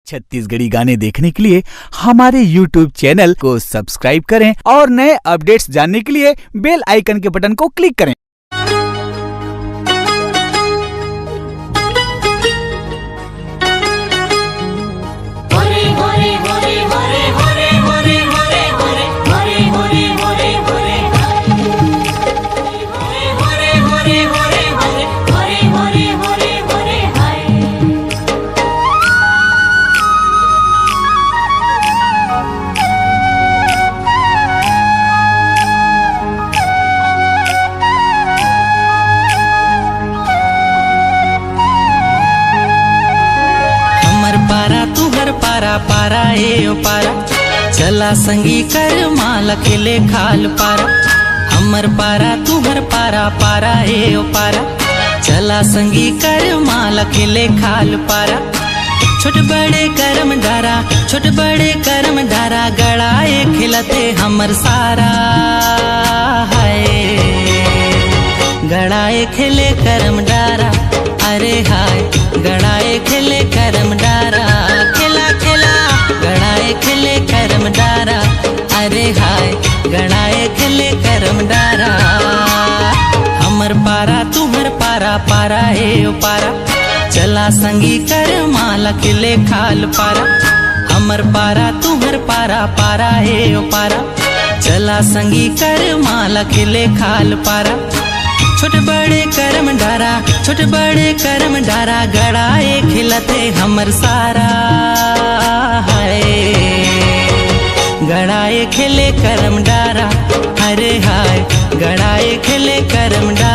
छत्तीसगढ़ी गाने देखने के लिए हमारे YouTube चैनल को सब्सक्राइब करें और नए अपडेट्स जानने के लिए बेल आइकन के बटन को क्लिक करें। पारा पारा ए ओ पारा चला संगी कर माल खेले खाल पारा। हमर पारा तुहर पारा पारा ए ओ पारा चला संगी कर माल खेले खाल पारा। छोट बड़े करम डारा छोट बड़े करम डारा गड़ाए खिलते हमर सारा है। गड़ाए खेले करम डारा अरे हाय गड़ाए खेले करम डारा खेला खेला गड़ाए खेले करम डारा अरे हाय गड़ाए खेले करम डारा। हमर पारा तुहर पारा पारा ए ओ पारा चला संगी कर माला खेले खाल पारा। हमर पारा तुहर पारा पारा ए ओ पारा चला संगी कर माला खेले खाल पारा। छोट बड़े करम डारा छोट बड़े करम डारा गड़ाए खिलते हमर सारा है। गड़ाए खेले करम डारा अरे हाय गड़ाए खेले करम डारा।